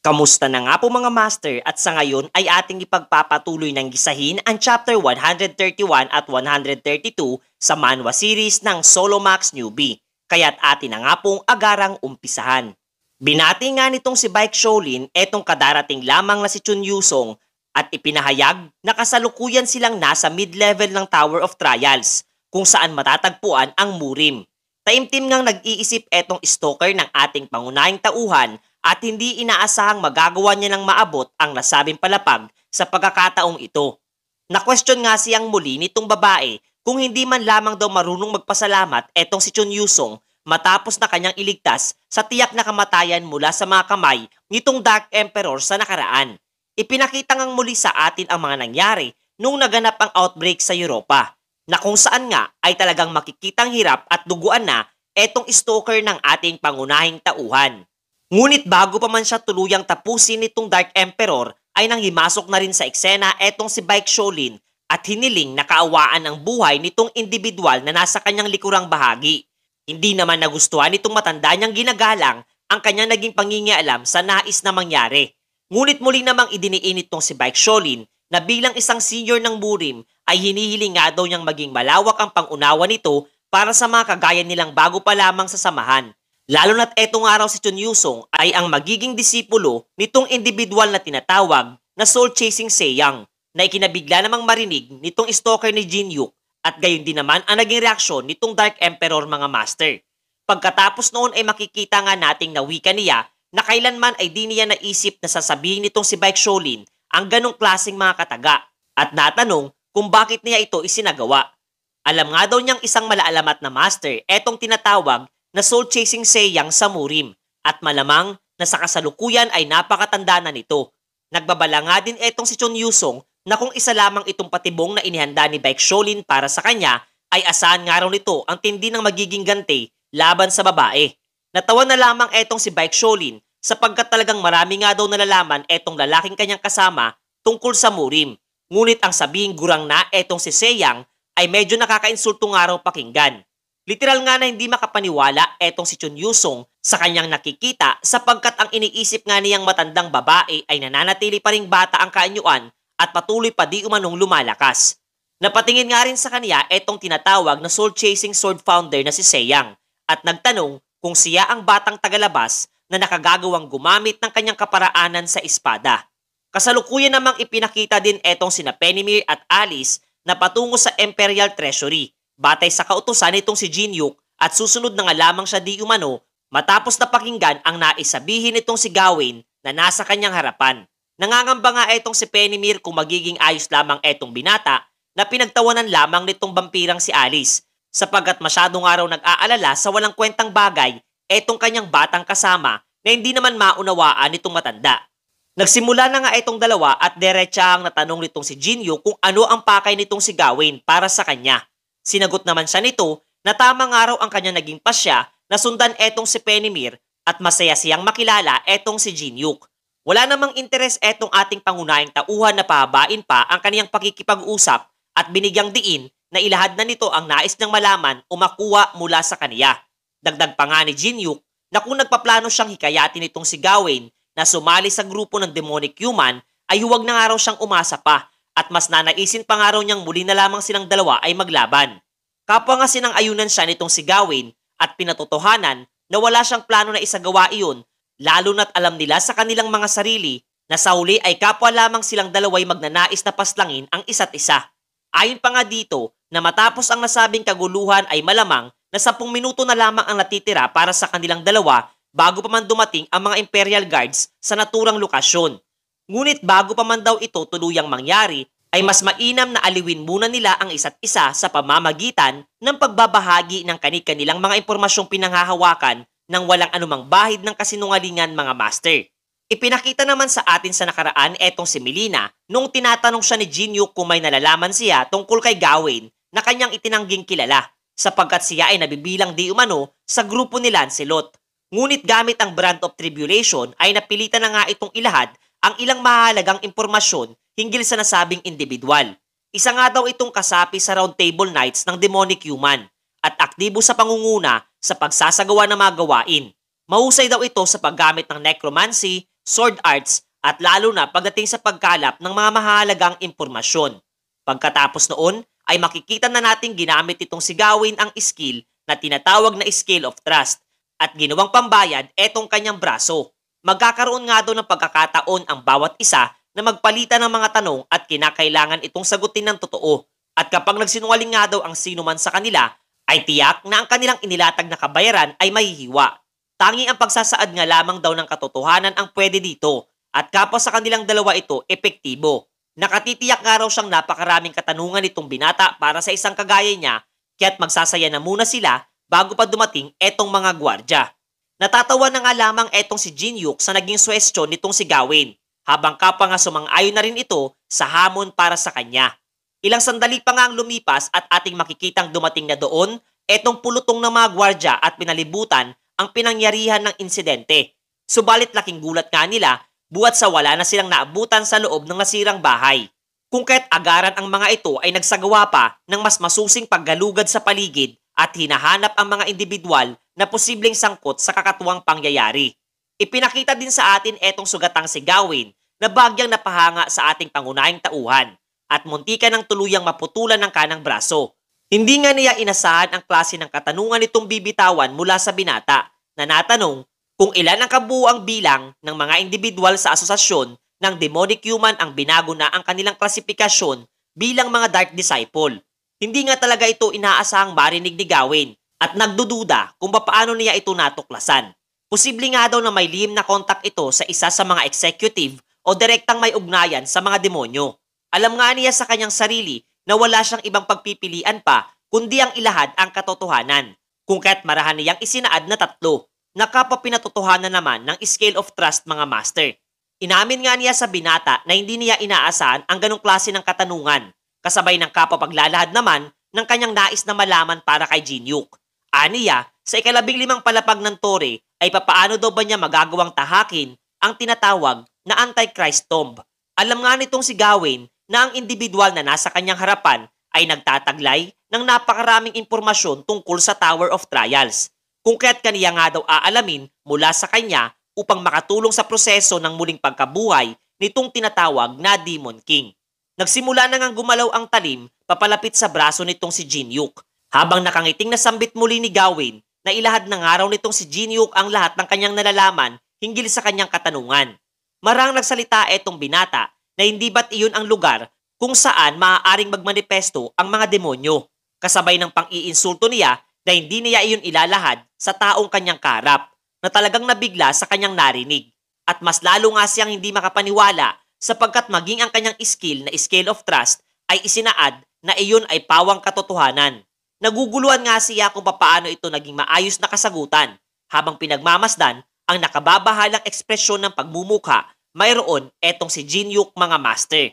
Kamusta na nga po mga master at sa ngayon ay ating ipagpapatuloy ng gisahin ang chapter 131 at 132 sa manhwa series ng Solo Max Newbie. Kaya't atin na nga pong agarang umpisahan. Binati nga nitong si Baek Shaolin etong kadarating lamang na si Chun Yusong at ipinahayag na kasalukuyan silang nasa mid-level ng Tower of Trials kung saan matatagpuan ang Murim. Taimtim ngang nag-iisip etong stalker ng ating pangunahing tauhan at hindi inaasahang magagawa niya ng maabot ang nasabing palapag sa pagkakataong ito. Na-question nga siyang muli nitong babae kung hindi man lamang daw marunong magpasalamat etong si Chun Yusong matapos na kanyang iligtas sa tiyak na kamatayan mula sa mga kamay nitong Dark Emperor sa nakaraan. Ipinakita ngang muli sa atin ang mga nangyari nung naganap ang outbreak sa Europa, na kung saan nga ay talagang makikitang hirap at duguan na etong stalker ng ating pangunahing tauhan. Ngunit bago pa man siya tuluyang tapusin nitong Dark Emperor ay nang himasok na rin sa eksena etong si Baek Shaolin at hiniling na kaawaan ang buhay nitong individual na nasa kanyang likurang bahagi. Hindi naman nagustuhan nitong matanda niyang ginagalang ang kanyang naging pangingialam sa nais na mangyari. Ngunit muli namang idiniin nitong si Baek Shaolin na bilang isang senior ng Murim ay hinihiling nga daw niyang maging malawak ang pangunawa nito para sa mga kagaya nilang bago pa lamang sa samahan. Lalo na't etong araw si Chun Yusong ay ang magiging disipulo nitong individual na tinatawag na soul-chasing Seyang na ikinabigla namang marinig nitong stalker ni Jin Yuk at gayon din naman ang naging reaksyon nitong Dark Emperor mga master. Pagkatapos noon ay makikita nga nating na wika niya na kailanman ay di niya naisip na sasabihin nitong si Baek Shaolin ang ganong klaseng mga kataga at natanong kung bakit niya ito isinagawa. Alam nga daw niyang isang malaalamat na master etong tinatawag na soul-chasing Seyang sa Murim at malamang na sa kasalukuyan ay napakatanda na nito. Nagbabala nga din etong si Chun Yusong na kung isa lamang itong patibong na inihanda ni Baek Shaolin para sa kanya ay asahan nga raw nito ang tindi ng magiging ganti laban sa babae. Natawa na lamang etong si Baek Shaolin sapagkat talagang marami nga daw nalalaman etong lalaking kanyang kasama tungkol sa Murim. Ngunit ang sabihing gurang na etong si Seyang ay medyo nakakainsulto nga raw pakinggan. Literal nga na hindi makapaniwala etong si Chun Yusong sa kanyang nakikita sapagkat ang iniisip nga niyang matandang babae ay nananatili pa ring bata ang kaanyuan at patuloy pa di umanong lumalakas. Napatingin nga rin sa kanya etong tinatawag na soul-chasing sword founder na si Seyang at nagtanong kung siya ang batang tagalabas na nakagagawang gumamit ng kanyang kaparaanan sa espada. Kasalukuyan namang ipinakita din etong sina Penimir at Alice na patungo sa Imperial Treasury batay sa kautusan nitong si Jin Yuk at susunod na nga lamang siya di umano matapos na pakinggan ang naisabihin nitong si Gawain na nasa kanyang harapan. Nangangamba nga etong si Penimir kung magiging ayos lamang etong binata na pinagtawanan lamang nitong vampirang si Alice sapagkat masyadong araw nag-aalala sa walang kwentang bagay etong kanyang batang kasama na hindi naman maunawaan nitong matanda. Nagsimula na nga etong dalawa at diretsahang natanong nitong si Jin Yuk kung ano ang pakay nitong si Gawain para sa kanya. Sinagot naman siya nito na tamang araw ang kanya naging pasya na sundan etong si Penimir at masaya siyang makilala etong si Jin Yuk. Wala namang interes etong ating pangunahing tauhan na pahabain pa ang kaniyang pakikipag-usap at binigyang diin na ilahad na nito ang nais niyang malaman o makuha mula sa kaniya. Dagdag pa nga ni Jin Yuk na kung nagpaplano siyang hikayatin itong si Gawain na sumali sa grupo ng demonic human ay huwag na nga raw siyang umasa pa at mas nanaisin pa nga raw niyang muli na lamang silang dalawa ay maglaban. Kapwa nga sinang-ayunan siya nitong si Gawain at pinatotohanan na wala siyang plano na isagawa iyon lalo na't alam nila sa kanilang mga sarili na sa huli ay kapwa lamang silang dalaway magnanais na paslangin ang isa't isa. Ayon pa nga dito na matapos ang nasabing kaguluhan ay malamang na 10 minuto na lamang ang natitira para sa kanilang dalawa bago pa man dumating ang mga Imperial Guards sa naturang lokasyon. Ngunit bago pa man daw ito tuluyang mangyari, ay mas mainam na aliwin muna nila ang isa't isa sa pamamagitan ng pagbabahagi ng kani-kanilang mga impormasyong pinanghahawakan ng walang anumang bahid ng kasinungalingan mga master. Ipinakita naman sa atin sa nakaraan etong si Mileena nung tinatanong siya ni Jin Yuk kung may nalalaman siya tungkol kay Gawain na kanyang itinangging kilala sapagkat siya ay nabibilang di umano sa grupo ni Lancelot. Ngunit gamit ang brand of tribulation ay napilitan na nga itong ilahad ang ilang mahalagang impormasyon hinggil sa nasabing individual. Isa nga daw itong kasapi sa Round Table Knights ng demonic human at aktibo sa pangunguna sa pagsasagawa ng mga gawain. Mahusay daw ito sa paggamit ng necromancy, sword arts, at lalo na pagdating sa pagkalap ng mga mahalagang impormasyon. Pagkatapos noon, ay makikita na natin ginamit itong si Gawain ang skill na tinatawag na Scale of Trust at ginawang pambayad etong kanyang braso. Magkakaroon nga daw ng pagkakataon ang bawat isa na magpalitan ng mga tanong at kinakailangan itong sagutin ng totoo. At kapag nagsinungaling nga daw ang sino man sa kanila, ay tiyak na ang kanilang inilatag na kabayaran ay mahihiwa. Tanging ang pagsasaad nga lamang daw ng katotohanan ang pwede dito at kapwa sa kanilang dalawa ito epektibo. Nakatitiyak nga raw siyang napakaraming katanungan nitong binata para sa isang kagaya niya kaya't magsasaya na muna sila bago pa dumating etong mga gwardya. Natatawa na nga lamang etong si Jinhyuk sa naging suwestyon nitong si Gawain habang kapwa nga sumang-ayon na rin ito sa hamon para sa kanya. Ilang sandali pa nga ang lumipas at ating makikitang dumating na doon etong pulutong ng mga gwardya at pinalibutan ang pinangyarihan ng insidente. Subalit laking gulat nga nila buhat sa wala na silang naabutan sa loob ng nasirang bahay. Kung kaya't agaran ang mga ito ay nagsagawa pa ng mas masusing paggalugad sa paligid at hinahanap ang mga individual na posibleng sangkot sa kakatuwang pangyayari. Ipinakita din sa atin etong sugatang si Gawain na bagyang napahanga sa ating pangunahing tauhan at muntikan ng tuluyang maputulan ng kanang braso. Hindi nga niya inasahan ang klase ng katanungan nitong bibitawan mula sa binata na natanong kung ilan ang kabuuang bilang ng mga individual sa asosasyon ng demonic human ang binago na ang kanilang klasifikasyon bilang mga Dark Disciple. Hindi nga talaga ito inaasahang marinig ni Gawain at nagdududa kung paano niya ito natuklasan. Posible nga daw na may lihim na kontak ito sa isa sa mga executive o direktang may ugnayan sa mga demonyo. Alam nga niya sa kanyang sarili na wala siyang ibang pagpipilian pa kundi ang ilahad ang katotohanan. Kung kaya't marahan niyang isinaad na 3 na kapapinatotohanan naman ng Scale of Trust mga master. Inamin nga niya sa binata na hindi niya inaasahan ang ganong klase ng katanungan, kasabay ng kapapaglalahad naman ng kanyang nais na malaman para kay Jinhyuk. Aniya, sa 15 palapag ng Tore ay papaano daw ba niya magagawang tahakin ang tinatawag na Antichrist Tomb. Alam nga nitong si Gawain na ang individual na nasa kanyang harapan ay nagtataglay ng napakaraming impormasyon tungkol sa Tower of Trials. Kung kaya't kaniya nga daw aalamin mula sa kanya upang makatulong sa proseso ng muling pagkabuhay nitong tinatawag na Demon King. Nagsimula na ngang gumalaw ang talim papalapit sa braso nitong si Jinhyuk. Habang nakangiting nasambit muli ni Gawain na ilahad ng araw nitong si Jinhyuk ang lahat ng kanyang nalalaman hinggil sa kanyang katanungan. Marang nagsalita etong binata na hindi ba't iyon ang lugar kung saan maaaring magmanifesto ang mga demonyo. Kasabay ng pang-iinsulto niya na hindi niya iyon ilalahad sa taong kanyang karap na talagang nabigla sa kanyang narinig. At mas lalo nga siyang hindi makapaniwala sapagkat maging ang kanyang skill na Scale of Trust ay isinaad na iyon ay pawang katotohanan. Naguguluhan nga siya kung papaano ito naging maayos na kasagutan habang pinagmamasdan ang nakababahalang ekspresyon ng pagmumukha mayroon etong si Jinhyuk mga master.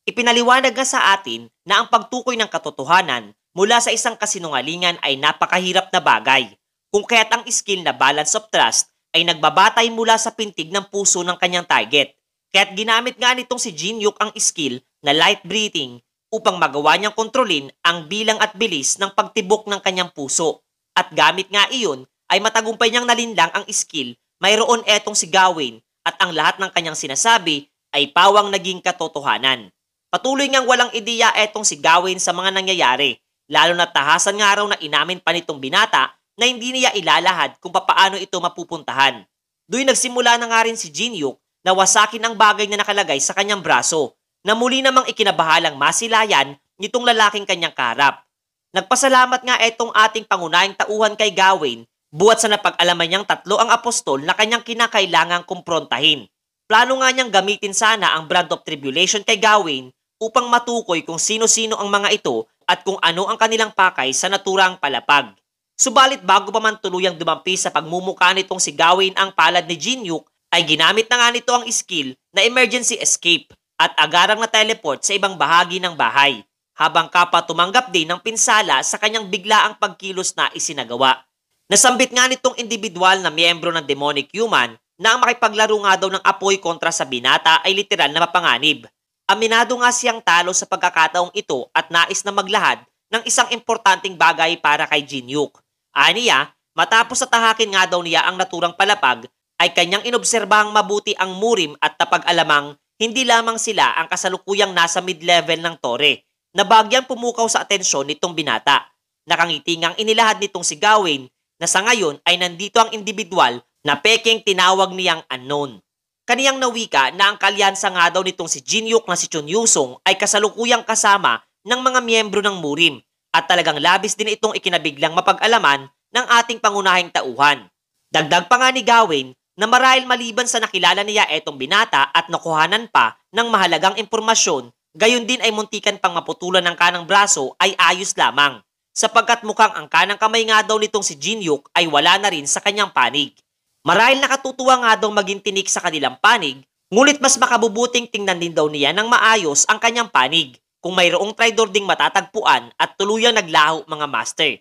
Ipinaliwanag nga sa atin na ang pagtukoy ng katotohanan mula sa isang kasinungalingan ay napakahirap na bagay, kung kaya't ang skill na Balance of Trust ay nagbabatay mula sa pintig ng puso ng kanyang target. Kaya't ginamit nga nitong si Jinhyuk ang skill na Light Breathing upang magawa niyang kontrolin ang bilang at bilis ng pagtibok ng kanyang puso. At gamit nga iyon ay matagumpay niyang nalinlang ang skill mayroon etong si Gawain at ang lahat ng kanyang sinasabi ay pawang naging katotohanan. Patuloy ngang walang ideya etong si Gawain sa mga nangyayari. Lalo na tahasan nga raw na inamin pa nitong binata na hindi niya ilalahad kung papaano ito mapupuntahan. Do'y nagsimula na nga rin si Jinhyuk na wasakin ang bagay na nakalagay sa kanyang braso na muli namang ikinabahalang masilayan nitong lalaking kanyang karap. Nagpasalamat nga etong ating pangunahing tauhan kay Gawain buhat sa napag-alaman niyang 3 ang apostol na kanyang kinakailangang kumprontahin. Plano nga niyang gamitin sana ang Brand of Tribulation kay Gawain upang matukoy kung sino-sino ang mga ito at kung ano ang kanilang pakay sa naturang palapag. Subalit bago pa man tuluyang dumampi sa pagmumukha nitong si Gawain ang palad ni Jinhyuk, ay ginamit na nga nito ang skill na Emergency Escape at agarang na teleport sa ibang bahagi ng bahay, habang kapwa tumanggap din ng pinsala sa kanyang biglaang pagkilos na isinagawa. Nasambit nga nitong individual na miyembro ng demonic human na ang makipaglaro nga daw ng apoy kontra sa binata ay literal na mapanganib. Aminado nga siyang talo sa pagkakataong ito at nais na maglahad ng isang importanteng bagay para kay Jinhyuk. Aniya, matapos sa tahakin nga daw niya ang naturang palapag, ay kanyang inobserbahang mabuti ang Murim at napag-alamang hindi lamang sila ang kasalukuyang nasa mid-level ng tore na bagyang pumukaw sa atensyon nitong binata. Nakangitingang inilahad nitong si Gawain na sa ngayon ay nandito ang individual na pekeng tinawag niyang unknown. Kaniyang nawika na ang kalyansa nga daw nitong si Jinyuk na si Chun Yusong ay kasalukuyang kasama ng mga miyembro ng Murim at talagang labis din itong ikinabiglang mapag-alaman ng ating pangunahing tauhan. Dagdag pa nga ni Gawain na marahil maliban sa nakilala niya etong binata at nakuhanan pa ng mahalagang impormasyon, gayon din ay muntikan pang maputulan ng kanang braso ay ayos lamang, sapagkat mukhang ang kanang kamay nga daw nitong si Jinyuk ay wala na rin sa kanyang panig. Marahil nakatutuwa nga daw maging tinik sa kanilang panig, ngunit mas makabubuting tingnan din daw niya ng maayos ang kanyang panig kung mayroong traidor ding matatagpuan at tuluyang naglaho mga master.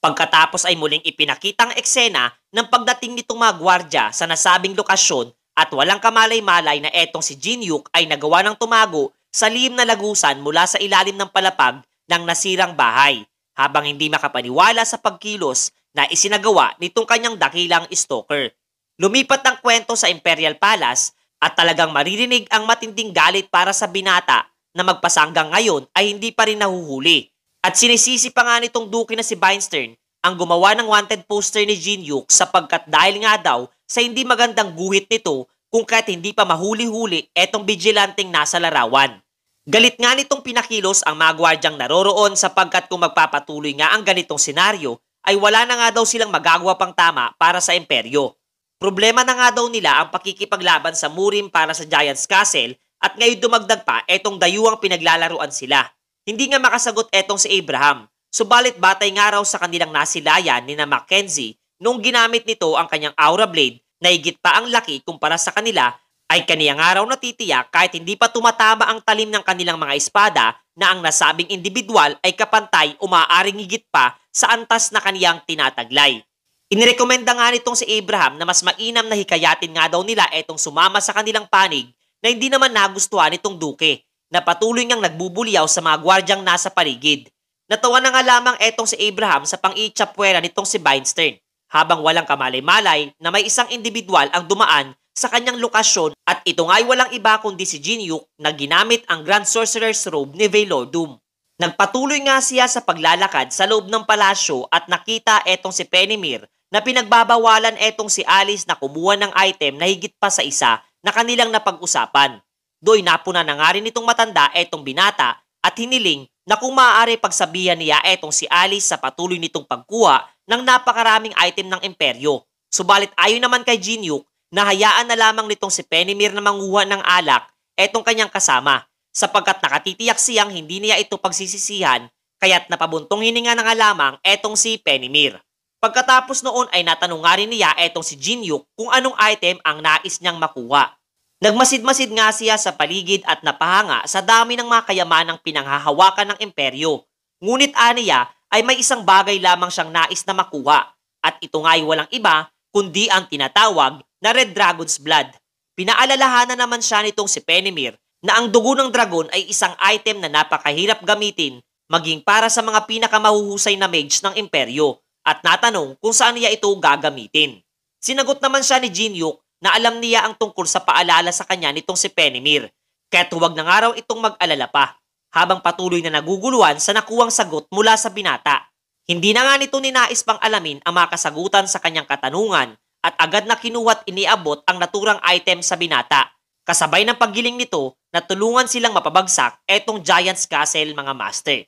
Pagkatapos ay muling ipinakitang eksena ng pagdating nitong mga gwardya sa nasabing lokasyon at walang kamalay-malay na etong si Jinyuk ay nagawa ng tumago sa lihim na lagusan mula sa ilalim ng palapag ng nasirang bahay habang hindi makapaniwala sa pagkilos na isinagawa nitong kanyang dakilang stalker. Lumipat ang kwento sa Imperial Palace at talagang maririnig ang matinding galit para sa binata na magpasanggang ngayon ay hindi pa rin nahuhuli. At sinisisi pa nga nitong duki na si Beinstern ang gumawa ng wanted poster ni Jinyuk sapagkat dahil nga daw sa hindi magandang guhit nito kung kahit hindi pa mahuli-huli etong bijilanting nasa larawan. Galit nga nitong pinakilos ang mga gwardyang naroroon sapagkat kung magpapatuloy nga ang ganitong senaryo ay wala na nga daw silang magagawa pang tama para sa imperyo. Problema na nga daw nila ang pakikipaglaban sa Murim para sa Giant's Castle at ngayon dumagdag pa etong dayuang pinaglalaruan sila. Hindi nga makasagot etong si Abraham, subalit batay nga raw sa kanilang nasilayan ni na Mackenzie nung ginamit nito ang kanyang Aura Blade na higit pa ang laki kumpara sa kanila ay kaniya nga raw natitiyak kahit hindi pa tumatama ang talim ng kanilang mga espada na ang nasabing individual ay kapantay o maaaring higit pa sa antas na kaniyang tinataglay. Inirekomenda nga nitong si Abraham na mas mainam na hikayatin nga daw nila etong sumama sa kanilang panig na hindi naman nagustuhan nitong duke na patuloy ngang nagbubulyaw sa mga gwardyang nasa paligid. Natawa na nga lamang etong si Abraham sa pang-iitsapwera nitong si Beinstern habang walang kamalay-malay na may isang individual ang dumaan sa kanyang lokasyon at ito nga ay walang iba kundi si Jinyuk na ginamit ang Grand Sorcerer's Robe ni Veilordum. Nagpatuloy nga siya sa paglalakad sa loob ng palasyo at nakita etong si Penimir na pinagbabawalan etong si Alice na kumuha ng item na higit pa sa isa na kanilang napag-usapan. Doy napuna na nga rin itong matanda etong binata at hiniling na kung maaari pagsabihan niya etong si Alice sa patuloy nitong pagkuha ng napakaraming item ng imperyo. Subalit ayon naman kay Jinyuk na hayaan na lamang nitong si Penimir na manguha ng alak etong kanyang kasama sapagkat nakatitiyak siyang hindi niya ito pagsisisihan kaya't napabuntong hininga na nga lamang etong si Penimir. Pagkatapos noon ay natanong nga rin niya etong si Jinyuk kung anong item ang nais niyang makuha. Nagmasid-masid nga siya sa paligid at napahanga sa dami ng mga kayamanang pinanghahawakan ng imperyo. Ngunit aniya ay may isang bagay lamang siyang nais na makuha at ito nga ay walang iba kundi ang tinatawag na Red Dragon's Blood. Pinaalalahanan naman siya nitong si Penimir na ang dugo ng dragon ay isang item na napakahirap gamitin maging para sa mga pinakamahuhusay na mage ng imperyo at natanong kung saan niya ito gagamitin. Sinagot naman siya ni Jinyuk na alam niya ang tungkol sa paalala sa kanya nitong si Penimir, kaya't huwag na nga raw itong mag-alala pa, habang patuloy na naguguluhan sa nakuwang sagot mula sa binata. Hindi na nga nito ninais pang alamin ang mga kasagutan sa kanyang katanungan at agad na kinuha't iniabot ang naturang item sa binata, kasabay ng paggiling nito na tulungan silang mapabagsak etong Giant's Castle mga master.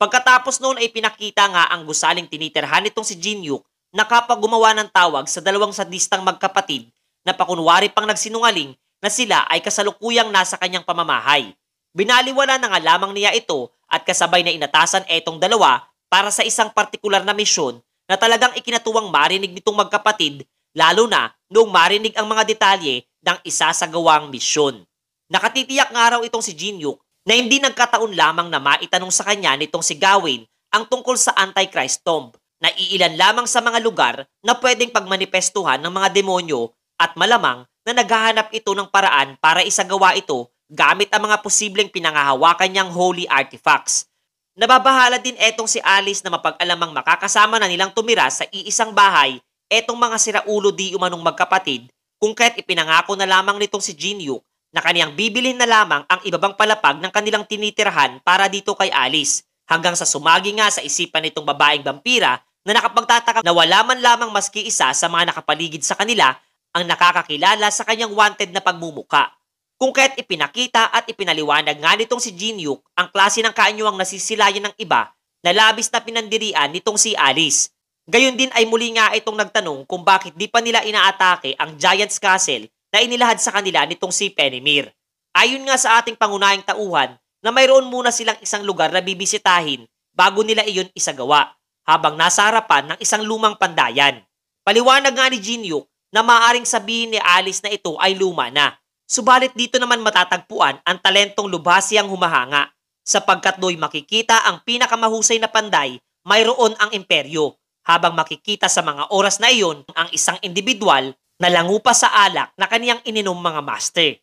Pagkatapos noon ay pinakita nga ang gusaling tinitirhan nitong si Jinyuk na kapag gumawa ng tawag sa dalawang sadistang magkapatid na pakunwari pang nagsinungaling na sila ay kasalukuyang nasa kanyang pamamahay. Binaliwala na nga lamang niya ito at kasabay na inatasan etong dalawa para sa isang partikular na misyon na talagang ikinatuwang marinig nitong magkapatid lalo na noong marinig ang mga detalye ng isasagawang misyon. Nakatitiyak nga raw itong si Jinyuk na hindi nagkataon lamang na maitanong sa kanya nitong si Gawain ang tungkol sa Antichrist Tomb na iilan lamang sa mga lugar na pwedeng pagmanifestuhan ng mga demonyo at malamang na naghahanap ito ng paraan para isagawa ito gamit ang mga posibleng pinangahawakan niyang holy artifacts. Nababahala din etong si Alice na mapag-alamang makakasama na nilang tumira sa iisang bahay etong mga siraulo di umanong magkapatid kung kaya't ipinangako na lamang nitong si Jinyuk na kaniyang bibilhin na lamang ang ibabang palapag ng kanilang tinitirahan para dito kay Alice, hanggang sa sumagi nga sa isipan nitong babaeng vampira na nakapagtataka na wala man lamang maski isa sa mga nakapaligid sa kanila ang nakakakilala sa kanyang wanted na pagmumuka. Kung kaya't ipinakita at ipinaliwanag nga nitong si Jinyuk ang klase ng kaanyuang nasisilayan ng iba na labis na pinandirian nitong si Alice. Gayon din ay muli nga itong nagtanong kung bakit di pa nila inaatake ang Giant's Castle na inilahad sa kanila nitong si Penimir. Ayon nga sa ating pangunahing tauhan na mayroon muna silang isang lugar na bibisitahin bago nila iyon isagawa habang nasa harapan ng isang lumang pandayan. Paliwanag nga ni Jinyuk na maaaring sabihin ni Alice na ito ay luma na. Subalit dito naman matatagpuan ang talentong lubhasiyang humahanga sapagkat do'y makikita ang pinakamahusay na panday mayroon ang imperyo habang makikita sa mga oras na iyon ang isang individual na langupa sa alak na kaniyang ininom mga master.